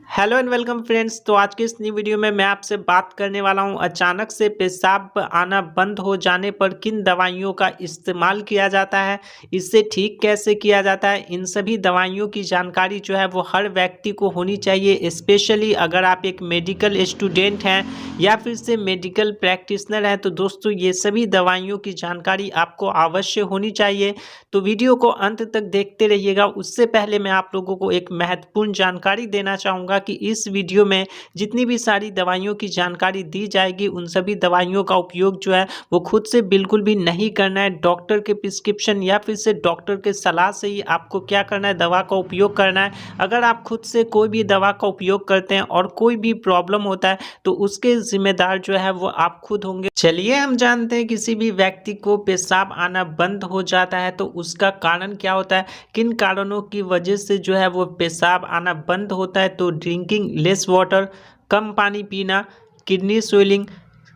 Hello and welcome friends. तो आज की इस नई वीडियो में मैं आपसे बात करने वाला हूं अचानक से पेशाब आना बंद हो जाने पर किन दवाइयों का इस्तेमाल किया जाता है, इससे ठीक कैसे किया जाता है। इन सभी दवाइयों की जानकारी जो है वो हर व्यक्ति को होनी चाहिए, स्पेशली अगर आप एक मेडिकल स्टूडेंट हैं या फिर से मेडिकल प्रैक्टिशनर हैं। तो दोस्तों ये सभी दवाइयों की जानकारी आपको अवश्य होनी चाहिए, तो वीडियो को अंत तक देखते रहिएगा। उससे पहले मैं आप लोगों को एक महत्वपूर्ण जानकारी देना चाहूँगा कि इस वीडियो में जितनी भी सारी दवाइयों की जानकारी दी जाएगी उन सभी दवाइयों का उपयोग जो है वो खुद से बिल्कुल भी नहीं करना है। डॉक्टर के प्रिस्क्रिप्शन या फिर से डॉक्टर के सलाह से ही आपको क्या करना है, दवा का उपयोग करना है। अगर आप खुद से कोई भी दवा का उपयोग करते हैं और कोई भी प्रॉब्लम होता है तो उसके जिम्मेदार जो है वो आप खुद होंगे। चलिए हम जानते हैं किसी भी व्यक्ति को पेशाब आना बंद हो जाता है तो उसका कारण क्या होता है, किन कारणों की वजह से जो है वो पेशाब आना बंद होता है। तो ड्रिंकिंग लेस वाटर, कम पानी पीना, किडनी स्वेलिंग,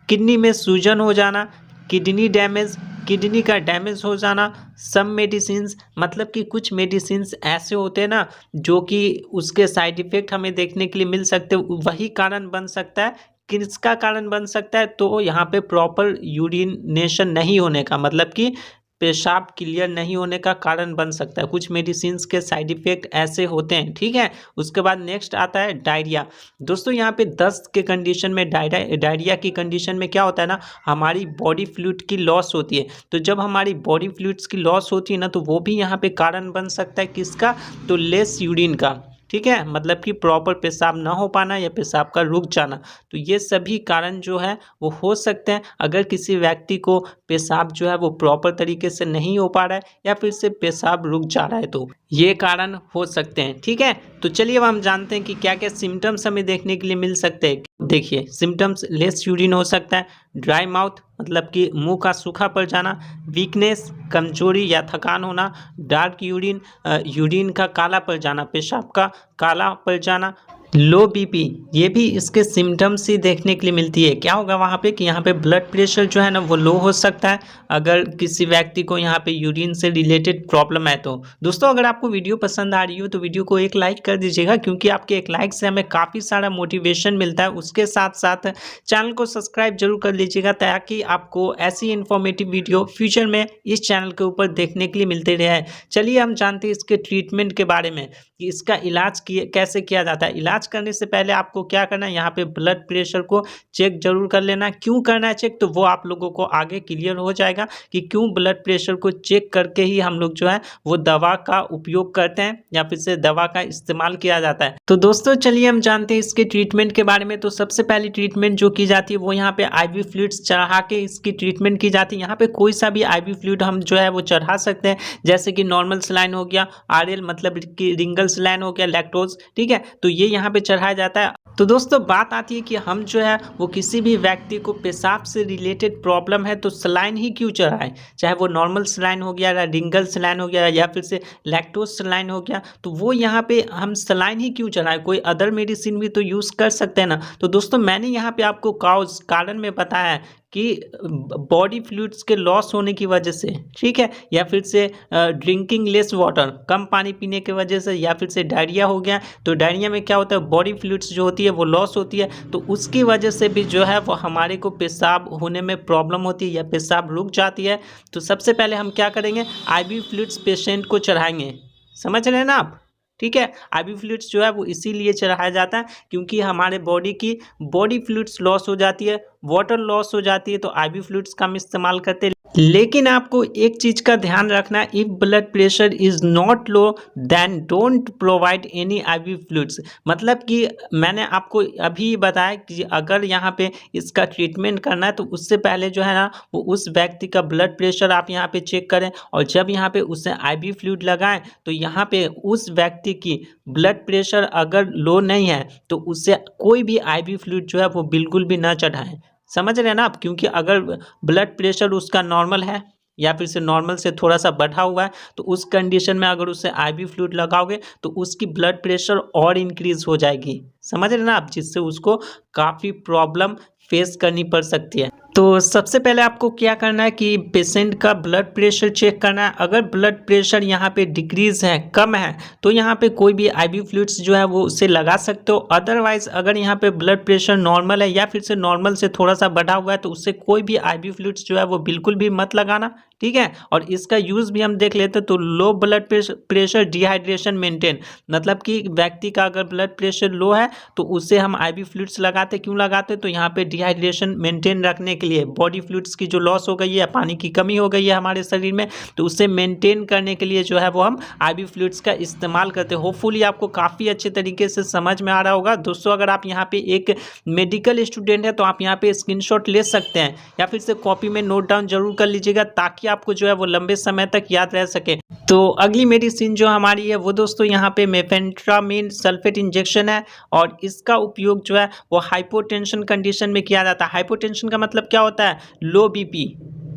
किडनी में सूजन हो जाना, किडनी डैमेज, किडनी का डैमेज हो जाना, सम मेडिसिन्स, मतलब कि कुछ मेडिसिन्स ऐसे होते हैं ना जो कि उसके साइड इफ़ेक्ट हमें देखने के लिए मिल सकते हैं, वही कारण बन सकता है। किसका कारण बन सकता है, तो यहाँ पे प्रॉपर यूरिनेशन नहीं होने का, मतलब कि पेशाब क्लियर नहीं होने का कारण बन सकता है। कुछ मेडिसिन्स के साइड इफ़ेक्ट ऐसे होते हैं, ठीक है। उसके बाद नेक्स्ट आता है डायरिया। दोस्तों यहाँ पे दस्त के कंडीशन में डायरिया की कंडीशन में क्या होता है ना, हमारी बॉडी फ्लूइड की लॉस होती है। तो जब हमारी बॉडी फ्लूइड्स की लॉस होती है ना तो वो भी यहाँ पे कारण बन सकता है किसका, तो लेस यूरिन का, ठीक है, मतलब कि प्रॉपर पेशाब ना हो पाना या पेशाब का रुक जाना। तो ये सभी कारण जो है वो हो सकते हैं अगर किसी व्यक्ति को पेशाब जो है वो प्रॉपर तरीके से नहीं हो पा रहा है या फिर से पेशाब रुक जा रहा है, तो ये कारण हो सकते हैं, ठीक है। तो चलिए अब हम जानते हैं कि क्या क्या सिम्टम्स हमें देखने के लिए मिल सकते हैं। देखिए सिम्टम्स, लेस यूरिन हो सकता है, ड्राई माउथ मतलब कि मुंह का सूखा पड़ जाना, वीकनेस कमजोरी या थकान होना, डार्क यूरिन यूरिन का काला पड़ जाना, पेशाब का काला पड़ जाना, लो बीपी, ये भी इसके सिम्टम्स ही देखने के लिए मिलती है। क्या होगा वहाँ पे कि यहाँ पे ब्लड प्रेशर जो है ना वो लो हो सकता है अगर किसी व्यक्ति को यहाँ पे यूरिन से रिलेटेड प्रॉब्लम है। तो दोस्तों अगर आपको वीडियो पसंद आ रही हो तो वीडियो को एक लाइक कर दीजिएगा, क्योंकि आपके एक लाइक से हमें काफ़ी सारा मोटिवेशन मिलता है। उसके साथ साथ चैनल को सब्सक्राइब जरूर कर लीजिएगा ताकि आपको ऐसी इन्फॉर्मेटिव वीडियो फ्यूचर में इस चैनल के ऊपर देखने के लिए मिलते रहे। चलिए हम जानते हैं इसके ट्रीटमेंट के बारे में कि इसका इलाज कैसे किया जाता है। इलाज करने से पहले आपको क्या करना है, यहाँ पे ब्लड प्रेशर को चेक जरूर कर लेना। क्यों करना है चेक, तो वो आप लोगों को आगे क्लियर हो जाएगा कि क्यों ब्लड प्रेशर को चेक करके ही हम लोग जो है वो दवा का उपयोग करते हैं या फिर से दवा का इस्तेमाल किया जाता है। तो दोस्तों चलिए हम जानते हैं इसके ट्रीटमेंट के बारे में। तो सबसे पहली ट्रीटमेंट जो की जाती है वो यहाँ पे आईवी फ्लूइड्स चढ़ा के इसकी ट्रीटमेंट की जाती है। यहाँ पे कोई सा भी आईवी फ्लूइड हम जो है वो चढ़ा सकते हैं, जैसे कि नॉर्मल सलाइन हो गया, आरएल मतलब कि रिंगल सलाइन हो गया, लैक्टोज, ठीक है। तो ये यहाँ पे चढ़ाया जाता है। तो दोस्तों बात आती है कि हम जो है वो किसी भी व्यक्ति को पेशाब से रिलेटेड प्रॉब्लम है तो सलाइन ही क्यों चढ़ाएं, चाहे वो नॉर्मल सलाइन हो गया या रिंगल सलाइन हो गया या फिर से लैक्टोज सलाइन हो गया, तो वो यहाँ पे हम सलाइन ही क्यों चढ़ाएं, कोई अदर मेडिसिन भी तो यूज़ कर सकते हैं ना। तो दोस्तों मैंने यहाँ पे आपको कारण में बताया है कि बॉडी फ्लूइड्स के लॉस होने की वजह से, ठीक है, या फिर से ड्रिंकिंग लेस वाटर, कम पानी पीने की वजह से, या फिर से डायरिया हो गया। तो डायरिया में क्या होता है, बॉडी फ्लूइड्स जो होती है वो लॉस होती है, तो उसकी वजह से भी जो है वो हमारे को पेशाब होने में प्रॉब्लम होती है या पेशाब रुक जाती है। तो सबसे पहले हम क्या करेंगे, आईवी फ्लूइड्स पेशेंट को चढ़ाएंगे, समझ रहे हैं ना आप, ठीक है। आईवी फ्लूइड्स जो है वो इसीलिए चढ़ाया जाता है क्योंकि हमारे बॉडी की बॉडी फ्लूइड्स लॉस हो जाती है, वाटर लॉस हो जाती है, तो आईवी फ्लूइड्स का हम इस्तेमाल करते हैं। लेकिन आपको एक चीज़ का ध्यान रखना है, if blood pressure is not low then don't provide any IV fluids. मतलब कि मैंने आपको अभी बताया कि अगर यहाँ पे इसका ट्रीटमेंट करना है तो उससे पहले जो है ना वो उस व्यक्ति का ब्लड प्रेशर आप यहाँ पे चेक करें, और जब यहाँ पे उसे आईवी फ्लूइड लगाएं तो यहाँ पे उस व्यक्ति की ब्लड प्रेशर अगर लो नहीं है तो उससे कोई भी आईवी फ्लूइड जो है वो बिल्कुल भी ना चढ़ाएं, समझ रहे हैं ना आप। क्योंकि अगर ब्लड प्रेशर उसका नॉर्मल है या फिर से नॉर्मल से थोड़ा सा बढ़ा हुआ है तो उस कंडीशन में अगर उसे आईवी फ्लूइड लगाओगे तो उसकी ब्लड प्रेशर और इंक्रीज हो जाएगी, समझ रहे हैं ना आप, जिससे उसको काफ़ी प्रॉब्लम फेस करनी पड़ सकती है। तो सबसे पहले आपको क्या करना है कि पेशेंट का ब्लड प्रेशर चेक करना है। अगर ब्लड प्रेशर यहाँ पे डिक्रीज है, कम है, तो यहाँ पे कोई भी आईवी फ्लूइड्स जो है वो उसे लगा सकते हो। अदरवाइज अगर यहाँ पे ब्लड प्रेशर नॉर्मल है या फिर से नॉर्मल से थोड़ा सा बढ़ा हुआ है तो उससे कोई भी आईवी फ्लूइड्स जो है वो बिल्कुल भी मत लगाना, ठीक है। और इसका यूज़ भी हम देख लेते हैं। तो low blood pressure dehydration maintain, मतलब कि व्यक्ति का अगर ब्लड प्रेशर लो है तो उससे हम आईवी फ्लूइड्स लगाते। क्यों लगाते? तो यहाँ पे डिहाइड्रेशन मेंटेन रखने के लिए, बॉडी फ्लूइड्स की जो लॉस हो गई है, पानी की कमी हो गई है हमारे शरीर में, तो उसे मेंटेन करने के लिए जो है वो हम आईवी फ्लूइड्स का इस्तेमाल करते हैं। होपफुली आपको काफ़ी अच्छे तरीके से समझ में आ रहा होगा। दोस्तों अगर आप यहाँ पे एक मेडिकल स्टूडेंट है तो आप यहाँ पे स्क्रीनशॉट ले सकते हैं या फिर से कॉपी में नोट डाउन जरूर कर लीजिएगा ताकि आपको जो है वो लंबे समय तक याद रह सके। तो अगली मेडिसिन जो हमारी है वो दोस्तों यहाँ पे मेफेंट्रामीन सल्फेट इंजेक्शन है और इसका उपयोग जो है वो हाइपोटेंशन कंडीशन में किया जाता है। हाइपोटेंशन का मतलब क्या होता है? लो बीपी,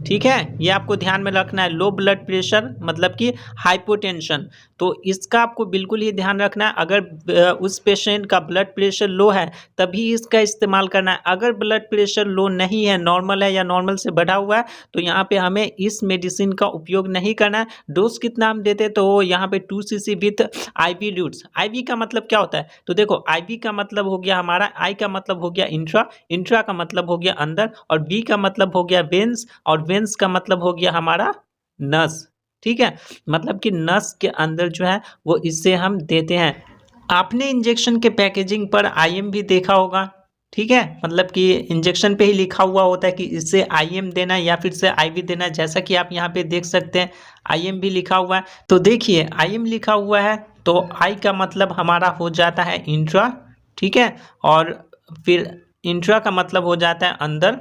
ठीक है, ये आपको ध्यान में रखना है। लो ब्लड प्रेशर मतलब कि हाइपोटेंशन, तो इसका आपको बिल्कुल ही ध्यान रखना है। अगर उस पेशेंट का ब्लड प्रेशर लो है तभी इसका इस्तेमाल करना है। अगर ब्लड प्रेशर लो नहीं है, नॉर्मल है या नॉर्मल से बढ़ा हुआ है, तो यहाँ पे हमें इस मेडिसिन का उपयोग नहीं करना है। डोज कितना हम देते तो यहाँ पे 2 cc with IV routes. IV का मतलब क्या होता है? तो देखो आईवी का मतलब हो गया हमारा, आई का मतलब हो गया इंट्रा, इंट्रा का मतलब हो गया अंदर, और बी का मतलब हो गया वेंस, और वेंस का मतलब हो गया हमारा नस, ठीक है। मतलब कि नस के अंदर जो है वो इसे हम देते हैं। आपने इंजेक्शन के पैकेजिंग पर आईएम भी देखा होगा, ठीक है, मतलब कि इंजेक्शन पे ही लिखा हुआ होता है कि इससे आईएम देना है या फिर से आईवी देना है। जैसा कि आप यहाँ पे देख सकते हैं आईएम भी लिखा हुआ है। तो देखिए आईएम लिखा हुआ है तो आई का मतलब हमारा हो जाता है इंट्रा, ठीक है, और फिर इंट्रा का मतलब हो जाता है अंदर,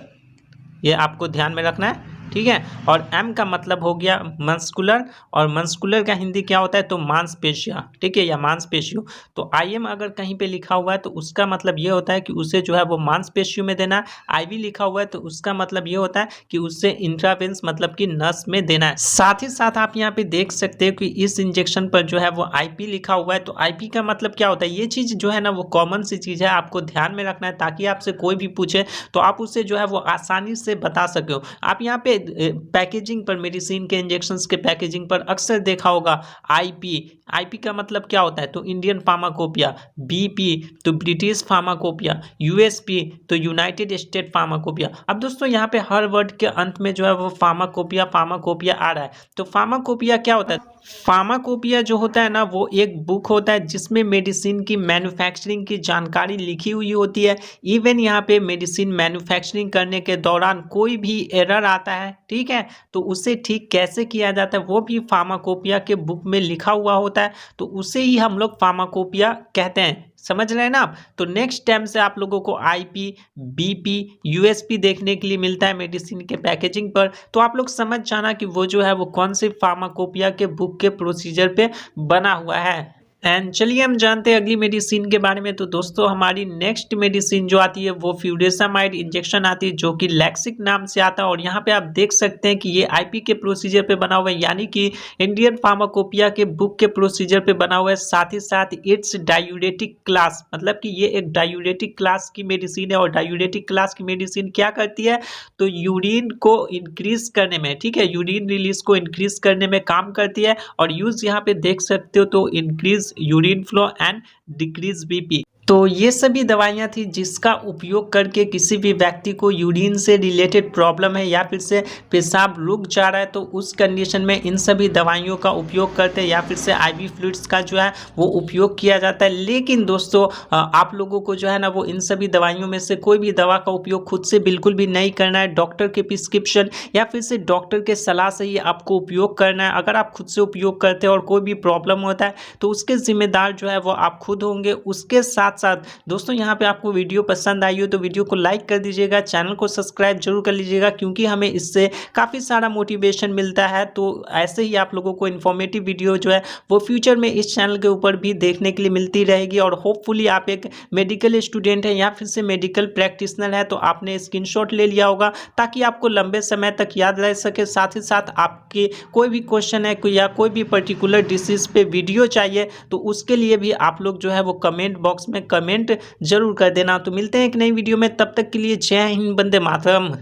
ये आपको ध्यान में रखना है, ठीक है। और एम का मतलब हो गया मस्कुलर, और मस्कुलर का हिंदी क्या होता है? तो मांसपेशियां, ठीक है, या मांसपेशियों। तो आईएम अगर कहीं पे लिखा हुआ है तो उसका मतलब ये होता है कि उसे जो है वो मांसपेशियों में देना है। आईवी लिखा हुआ है तो उसका मतलब ये होता है कि उससे इंट्रावेंस मतलब कि नस में देना है। साथ ही साथ आप यहाँ पे देख सकते हो कि इस इंजेक्शन पर जो है वो आईपी लिखा हुआ है। तो आईपी का मतलब क्या होता है? ये चीज़ जो है ना वो कॉमन सी चीज़ है, आपको ध्यान में रखना है ताकि आपसे कोई भी पूछे तो आप उसे जो है वो आसानी से बता सको। आप यहाँ पे पैकेजिंग पर, मेडिसिन के इंजेक्शंस के पैकेजिंग पर अक्सर देखा होगा आईपी। आईपी का मतलब क्या होता है? तो इंडियन फार्माकोपिया, बीपी तो ब्रिटिश फार्माकोपिया, यूएसपी तो यूनाइटेड स्टेट फार्माकोपिया। अब दोस्तों यहाँ पे हर वर्ड के अंत में जो है वो फार्माकोपिया फार्माकोपिया आ रहा है। तो फार्माकोपिया क्या होता है? फार्माकोपिया जो होता है ना वो एक बुक होता है जिसमें मेडिसिन की मैन्युफैक्चरिंग की जानकारी लिखी हुई होती है। इवन यहाँ पे मेडिसिन मैन्युफैक्चरिंग करने के दौरान कोई भी एरर आता है, ठीक है, तो उसे ठीक कैसे किया जाता है वो भी फार्माकोपिया के बुक में लिखा हुआ होता है। तो उसे ही हम लोग फार्माकोपिया कहते हैं, समझ रहे हैं ना आप? तो नेक्स्ट टाइम से आप लोगों को आईपी, बीपी, यूएसपी देखने के लिए मिलता है मेडिसिन के पैकेजिंग पर, तो आप लोग समझ जाना कि वो जो है वो कौन से फार्माकोपिया के बुक के प्रोसीजर पे बना हुआ है। एंड चलिए हम जानते हैं अगली मेडिसिन के बारे में। तो दोस्तों हमारी नेक्स्ट मेडिसिन जो आती है वो फ्यूडेसामाइड इंजेक्शन आती है जो कि लैक्सिक नाम से आता है। और यहाँ पे आप देख सकते हैं कि ये आईपी के प्रोसीजर पे बना हुआ है, यानी कि इंडियन फार्माकोपिया के बुक के प्रोसीजर पे बना हुआ है। साथ ही साथ इट्स डायूरेटिक क्लास, मतलब कि ये एक डायूरेटिक क्लास की मेडिसिन है। और डायूरेटिक क्लास की मेडिसिन क्या करती है? तो यूरिन को इंक्रीज करने में, ठीक है, यूरिन रिलीज को इंक्रीज करने में काम करती है। और यूज यहाँ पे देख सकते हो तो increase urine flow and decrease BP. तो ये सभी दवाइयाँ थी जिसका उपयोग करके किसी भी व्यक्ति को यूरिन से रिलेटेड प्रॉब्लम है या फिर से पेशाब रुक जा रहा है तो उस कंडीशन में इन सभी दवाइयों का उपयोग करते हैं, या फिर से आईवी फ्लूइड्स का जो है वो उपयोग किया जाता है। लेकिन दोस्तों आप लोगों को जो है ना वो इन सभी दवाइयों में से कोई भी दवा का उपयोग खुद से बिल्कुल भी नहीं करना है। डॉक्टर के प्रिस्क्रिप्शन या फिर से डॉक्टर के सलाह से ही आपको उपयोग करना है। अगर आप खुद से उपयोग करते हैं और कोई भी प्रॉब्लम होता है तो उसके जिम्मेदार जो है वो आप खुद होंगे। उसके साथ साथ दोस्तों यहाँ पे आपको वीडियो पसंद आई हो तो वीडियो को लाइक कर दीजिएगा, चैनल को सब्सक्राइब जरूर कर लीजिएगा क्योंकि हमें इससे काफ़ी सारा मोटिवेशन मिलता है। तो ऐसे ही आप लोगों को इन्फॉर्मेटिव वीडियो जो है वो फ्यूचर में इस चैनल के ऊपर भी देखने के लिए मिलती रहेगी। और होपफुली आप एक मेडिकल स्टूडेंट हैं या फिर से मेडिकल प्रैक्टिशनर है तो आपने स्क्रीनशॉट ले लिया होगा ताकि आपको लंबे समय तक याद रह सके। साथ ही साथ आपके कोई भी क्वेश्चन है या कोई भी पर्टिकुलर डिसीज पे वीडियो चाहिए तो उसके लिए भी आप लोग जो है वो कमेंट बॉक्स में कमेंट जरूर कर देना। तो मिलते हैं एक नई वीडियो में, तब तक के लिए जय हिंद, वंदे मातरम।